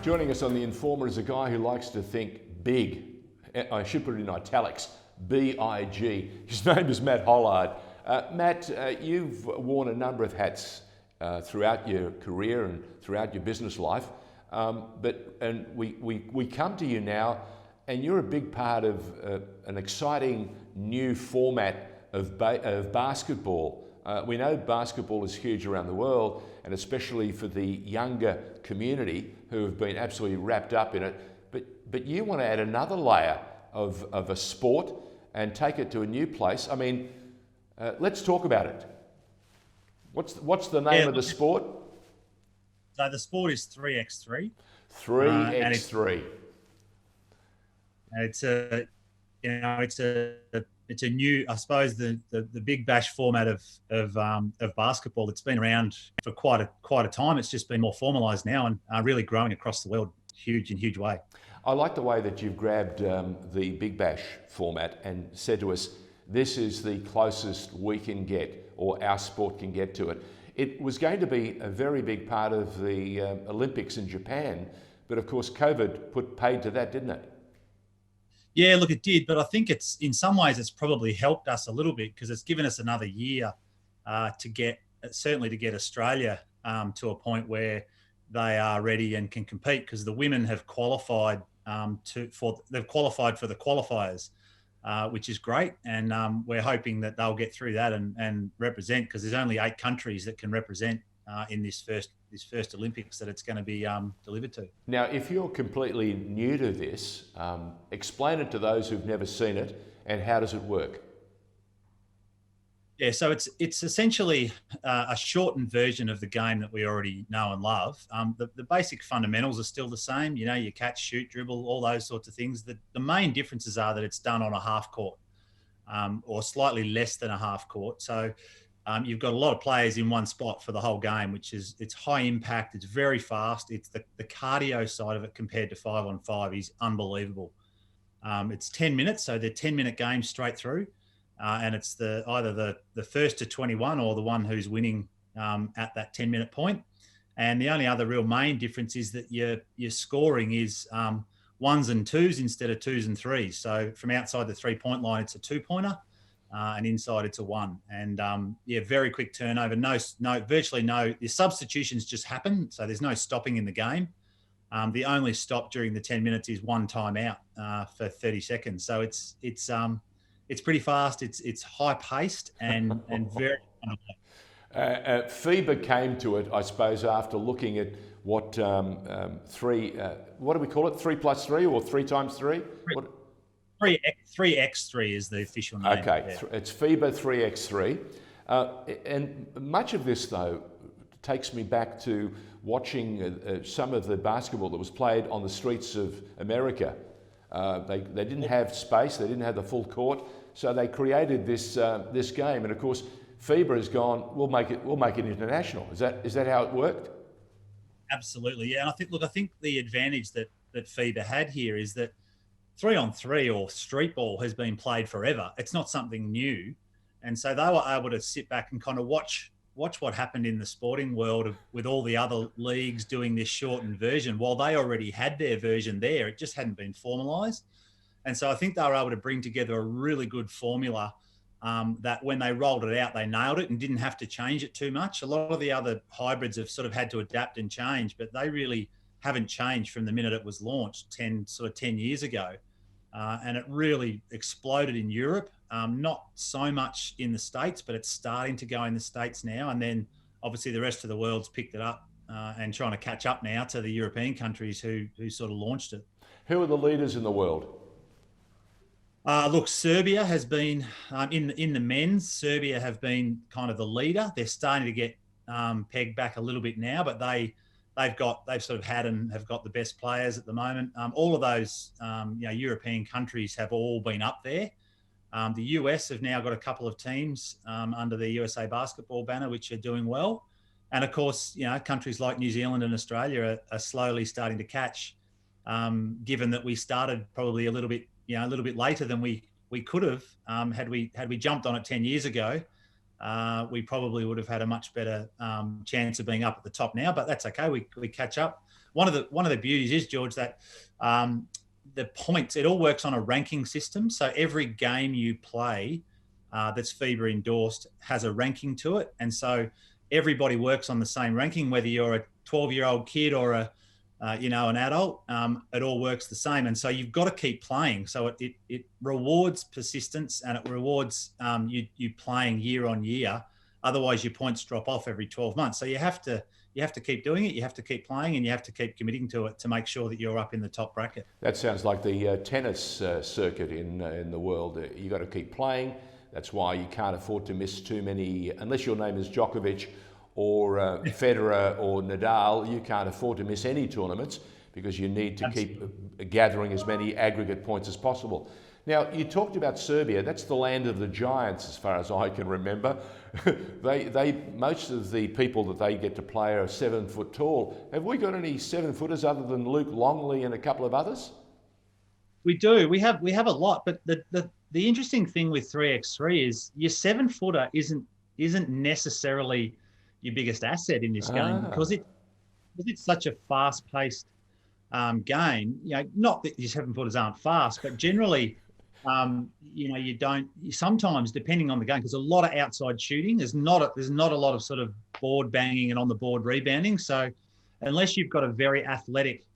Joining us on The Informer is a guy who likes to think big. I should put it in italics, B-I-G. His name is Matt Hollard. Matt, you've worn a number of hats throughout your career and throughout your business life. We come to you now, and you're a big part of an exciting new format of basketball. We know basketball is huge around the world, and especially for the younger community who have been absolutely wrapped up in it. But you want to add another layer of a sport and take it to a new place. I mean, let's talk about it. What's the name of the sport? So the sport is 3x3. 3x3. It's a new, I suppose, the Big Bash format of basketball. It's been around for quite a time. It's just been more formalised now and really growing across the world, huge way. I like the way that you've grabbed the Big Bash format and said to us, this is the closest we can get, or our sport can get to it. It was going to be a very big part of the Olympics in Japan, but of course COVID paid to that, didn't it? Yeah, look, it did, but I think it's in some ways it's probably helped us a little bit because it's given us another year to get Australia to a point where they are ready and can compete, because the women have qualified for the qualifiers, which is great, and we're hoping that they'll get through that and represent, because there's only 8 countries that can represent in this first Olympics that it's going to be delivered to. Now, if you're completely new to this, explain it to those who've never seen it, and how does it work? Yeah, so it's essentially a shortened version of the game that we already know and love. The basic fundamentals are still the same. You know, you catch, shoot, dribble, all those sorts of things. The main differences are that it's done on a half court, or slightly less than a half court. So you've got a lot of players in one spot for the whole game, it's high impact, it's very fast. It's the cardio side of it compared to 5-on-5 is unbelievable. It's 10 minutes, so they're 10-minute games straight through. And it's either the first to 21 or the one who's winning at that 10-minute point. And the only other real main difference is that your scoring is 1s and 2s instead of 2s and 3s. So from outside the 3-point line, it's a 2-pointer, and inside it's a 1. And very quick turnover. Virtually no. The substitutions just happen, so there's no stopping in the game. The only stop during the 10 minutes is one timeout for 30 seconds. So it's pretty fast. It's high paced and very. FIBA came to it, I suppose, after looking at what what do we call it? 3+3 or 3x3? 3x3 is the official name. Okay, yeah. It's FIBA 3x3, and much of this though takes me back to watching some of the basketball that was played on the streets of America. They didn't have space, they didn't have the full court, so they created this game. And of course, FIBA has gone, we'll make it international. Is that how it worked? Absolutely, yeah. And I think the advantage that FIBA had here is that 3-on-3 or street ball has been played forever. It's not something new, and so they were able to sit back and kind of watch what happened in the sporting world with all the other leagues doing this shortened version, while they already had their version there. It just hadn't been formalised. And so I think they were able to bring together a really good formula that when they rolled it out, they nailed it and didn't have to change it too much. A lot of the other hybrids have sort of had to adapt and change, but they really haven't changed from the minute it was launched 10 years ago. And it really exploded in Europe. Not so much in the States, but it's starting to go in the States now. And then obviously the rest of the world's picked it up and trying to catch up now to the European countries who sort of launched it. Who are the leaders in the world? Look, Serbia has been, in the men's, Serbia have been kind of the leader. They're starting to get pegged back a little bit now, but they've sort of had and have got the best players at the moment. All of those European countries have all been up there. The US have now got a couple of teams under the USA Basketball banner, which are doing well. And of course, countries like New Zealand and Australia are slowly starting to catch, given that we started probably a little bit later than we could have. Had we jumped on it 10 years ago, we probably would have had a much better chance of being up at the top now, but that's okay. We catch up. one of the beauties is, George, that the points, it all works on a ranking system. So every game you play that's FIBA endorsed has a ranking to it. And so everybody works on the same ranking, whether you're a 12-year-old kid or an adult, it all works the same. And so you've got to keep playing. So it rewards persistence, and it rewards you playing year on year. Otherwise your points drop off every 12 months. So you have to keep doing it. You have to keep playing, and you have to keep committing to it to make sure that you're up in the top bracket. That sounds like the tennis circuit in the world. You got to keep playing. That's why you can't afford to miss too many, unless your name is Djokovic or Federer or Nadal. You can't afford to miss any tournaments because you need to keep gathering as many aggregate points as possible. Now, you talked about Serbia. That's the land of the giants, as far as I can remember. Most of the people that they get to play are 7 foot tall. Have we got any 7-footers other than Luke Longley and a couple of others? We do. We have a lot, but the interesting thing with 3x3 is your 7-footer isn't necessarily your biggest asset in this game because it's such a fast-paced game. Not that your 7-footers aren't fast, but generally, sometimes, depending on the game, because a lot of outside shooting, there's not a lot of sort of board banging and on the board rebounding. So unless you've got a very athletic,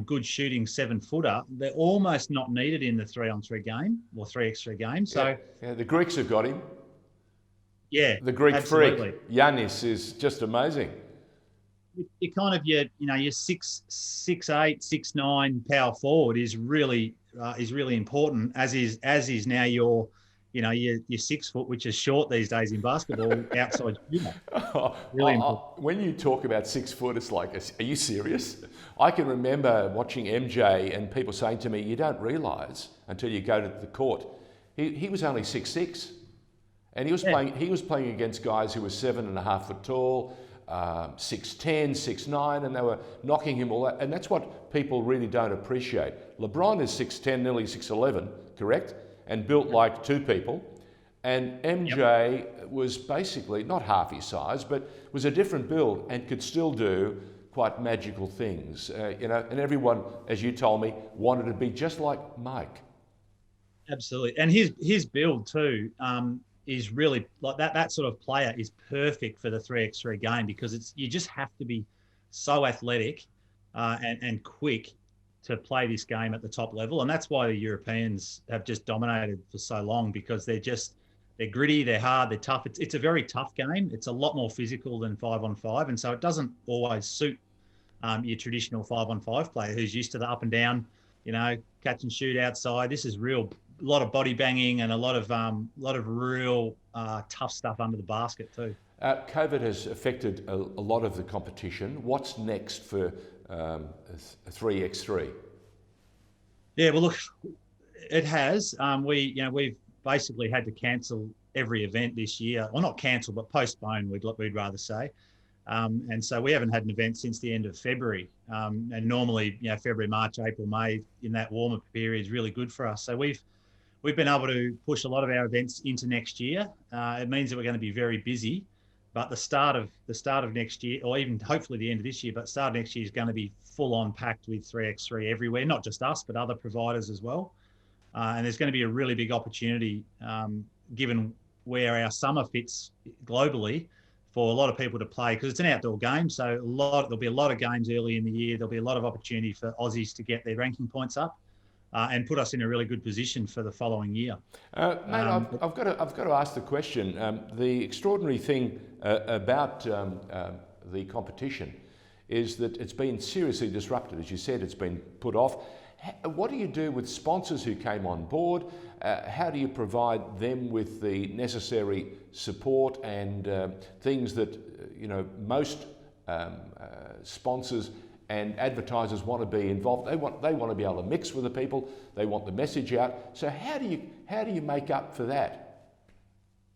good shooting 7-footer, they're almost not needed in the 3-on-3 game or 3x3 game. So yeah, the Greeks have got him. Yeah, the Greek absolutely. freak Giannis is just amazing. You kind of your 6'8", 6'9" power forward is really important. As is now your 6 foot, which is short these days in basketball, outside shooter. Really important. When you talk about 6 foot, it's like, are you serious? I can remember watching MJ and people saying to me, "You don't realise until you go to the court, he was only 6'6", and he was playing against guys who were 7.5 foot tall." 6'10", 6'9", and they were knocking him all out. And that's what people really don't appreciate. LeBron is 6'10", nearly 6'11", correct? And built like two people. And MJ was basically not half his size, but was a different build and could still do quite magical things. And everyone, as you told me, wanted to be just like Mike. Absolutely. And his build too, is really like that sort of player is perfect for the 3x3 game because you just have to be so athletic and quick to play this game at the top level. And that's why the Europeans have just dominated for so long, because they're gritty, they're hard, they're tough. It's a very tough game. It's a lot more physical than 5-on-5. And so it doesn't always suit your traditional 5-on-5 player who's used to the up and down, catch and shoot outside. This is a lot of body banging and a lot of real tough stuff under the basket too. COVID has affected a lot of the competition. What's next for 3x3? Yeah, well, look, it has. We've basically had to cancel every event this year. Well, not cancel, but postpone. We'd rather say. And so we haven't had an event since the end of February. And normally, February, March, April, May, in that warmer period is really good for us. So we've been able to push a lot of our events into next year. It means that we're going to be very busy, but the start of next year, or even hopefully the end of this year, but start of next year is going to be full on packed with 3x3 everywhere, not just us, but other providers as well. And there's going to be a really big opportunity, given where our summer fits globally, for a lot of people to play, because it's an outdoor game. So there'll be a lot of games early in the year. There'll be a lot of opportunity for Aussies to get their ranking points up. And put us in a really good position for the following year. Mate, I've got to ask the question. The extraordinary thing about the competition is that it's been seriously disrupted. As you said, it's been put off. What do you do with sponsors who came on board? How do you provide them with the necessary support and things that most sponsors and advertisers want to be involved? They want to be able to mix with the people. They want the message out. So how do you make up for that?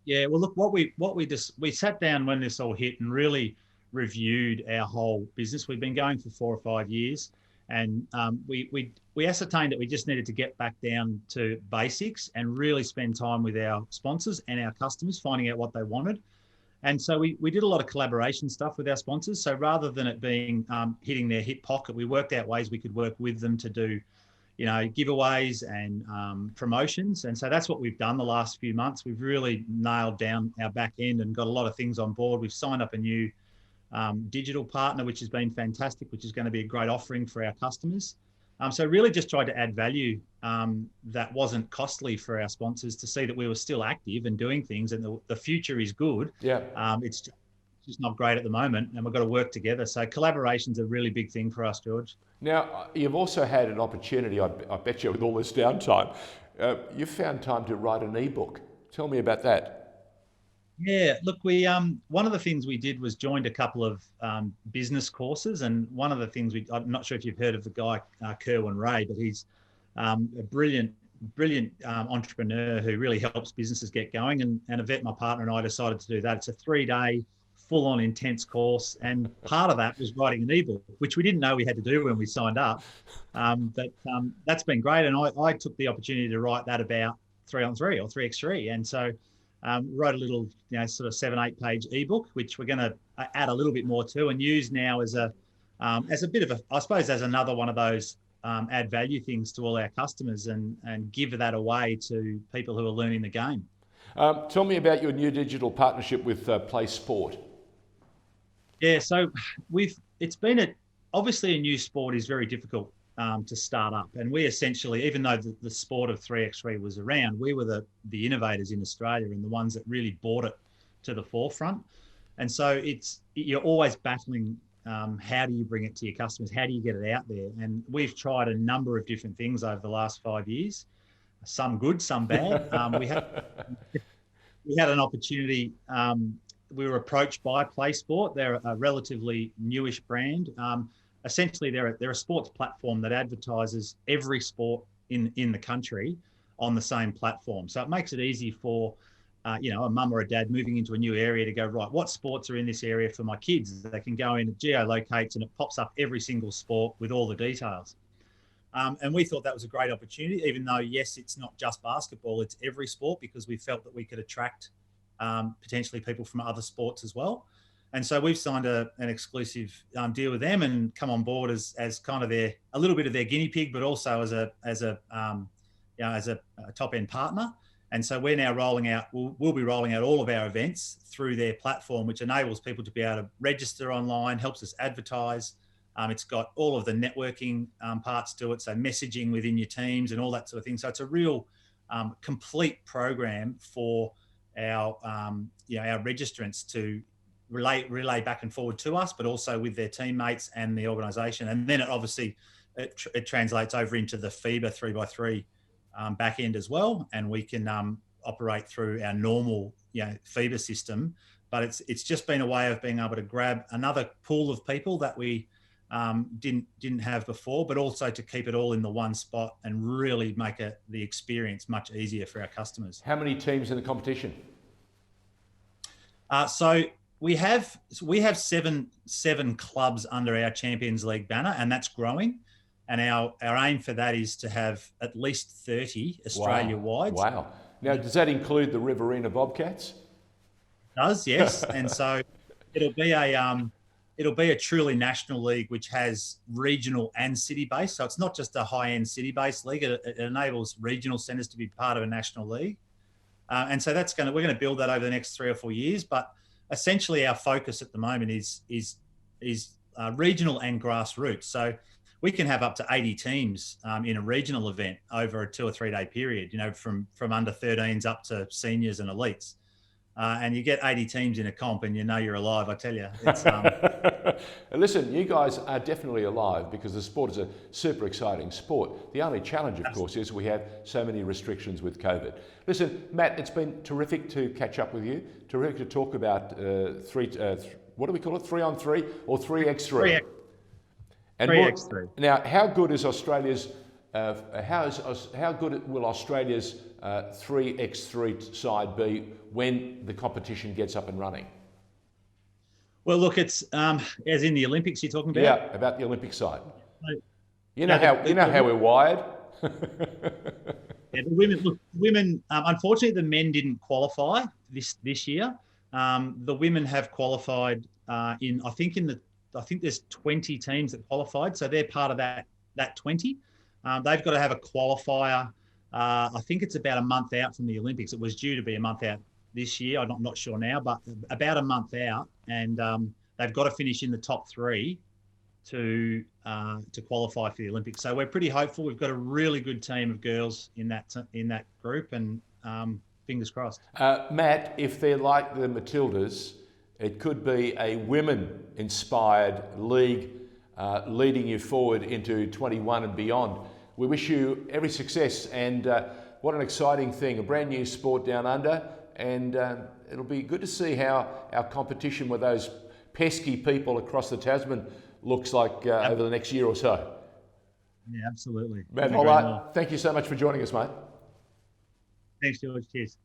Yeah, well, look, we sat down when this all hit and really reviewed our whole business. We've been going for 4 or 5 years, and we ascertained that we just needed to get back down to basics and really spend time with our sponsors and our customers, finding out what they wanted. And so we did a lot of collaboration stuff with our sponsors. So rather than it being hitting their hip pocket, we worked out ways we could work with them to do, giveaways and promotions. And so that's what we've done the last few months. We've really nailed down our back end and got a lot of things on board. We've signed up a new digital partner, which has been fantastic, which is going to be a great offering for our customers. So really just tried to add value that wasn't costly for our sponsors to see that we were still active and doing things, and the future is good. Yeah. It's just not great at the moment, and we've got to work together. So collaboration's a really big thing for us, George. Now, you've also had an opportunity, I bet you, with all this downtime, you found time to write an ebook. Tell me about that. Yeah, look, we one of the things we did was joined a couple of business courses, and one of the things I'm not sure if you've heard of the guy Kerwin Ray, but he's a brilliant entrepreneur who really helps businesses get going. And Yvette, my partner, and I decided to do that. It's a 3-day full-on intense course, and part of that was writing an ebook, which we didn't know we had to do when we signed up. But that's been great, and I took the opportunity to write that about 3-on-3 or 3x3, and so. Wrote a little, sort of 7-8 page ebook, which we're going to add a little bit more to and use now as a bit of I suppose, as another one of those add value things to all our customers and give that away to people who are learning the game. Tell me about your new digital partnership with Play Sport. Yeah, so it's been obviously a new sport is very difficult to start up. And we essentially, even though the sport of 3x3 was around, we were the innovators in Australia and the ones that really brought it to the forefront. And so you're always battling, how do you bring it to your customers? How do you get it out there? And we've tried a number of different things over the last 5 years, some good, some bad. We had an opportunity. We were approached by Play Sport. They're a relatively newish brand. Essentially, they're a sports platform that advertises every sport in the country on the same platform. So it makes it easy for, a mum or a dad moving into a new area to go, right, what sports are in this area for my kids? They can go in, it geolocates, and it pops up every single sport with all the details. And we thought that was a great opportunity, even though, yes, it's not just basketball, it's every sport, because we felt that we could attract potentially people from other sports as well. And so we've signed an exclusive deal with them and come on board as kind of a little bit of their guinea pig, but also as a top end partner. And so we're now rolling out. We'll be rolling out all of our events through their platform, which enables people to be able to register online, helps us advertise. It's got all of the networking parts to it, so messaging within your teams and all that sort of thing. So it's a real complete program for our our registrants to relay back and forward to us, but also with their teammates and the organisation. And then it translates over into the FIBA 3x3 back end as well, and we can operate through our normal FIBA system. But it's just been a way of being able to grab another pool of people that we didn't have before, but also to keep it all in the one spot and really make the experience much easier for our customers. How many teams in the competition? So we have seven clubs under our Champions League banner, and that's growing. And our aim for that is to have at least 30 Australia-wide. Wow. Now, does that include the Riverina Bobcats? It does, yes. And so it'll be a truly national league, which has regional and city-based. So it's not just a high-end city-based league. It enables regional centres to be part of a national league. And so we're going to build that over the next 3 or 4 years. But essentially, our focus at the moment is regional and grassroots. So we can have up to 80 teams in a regional event over a 2 or 3 day period. From under 13s up to seniors and elites. And you get 80 teams in a comp, and you're alive. I tell you. It's, Listen, you guys are definitely alive because the sport is a super exciting sport. The only challenge, of course, is we have so many restrictions with COVID. Listen, Matt, it's been terrific to catch up with you. Terrific to talk about what do we call it? 3-on-3 or 3x3? 3x3. Now, how good is Australia's? How good will Australia's 3x3 side be when the competition gets up and running? Well, look, it's as in the Olympics you're talking about. Yeah, about the Olympic side. You know how we're wired. Yeah, the women. Unfortunately, the men didn't qualify this year. The women have qualified I think there's 20 teams that qualified, so they're part of that 20. They've got to have a qualifier. I think it's about a month out from the Olympics. It was due to be a month out this year. I'm not sure now, but about a month out, and they've got to finish in the top 3 to qualify for the Olympics. So we're pretty hopeful. We've got a really good team of girls in that group, and fingers crossed. Matt, if they're like the Matildas, it could be a women-inspired league leading you forward into 21 and beyond. We wish you every success, and what an exciting thing, a brand new sport down under, and it'll be good to see how our competition with those pesky people across the Tasman looks like over the next year or so. Yeah, absolutely. Matt Hollard, thank you so much for joining us, mate. Thanks, George. Cheers.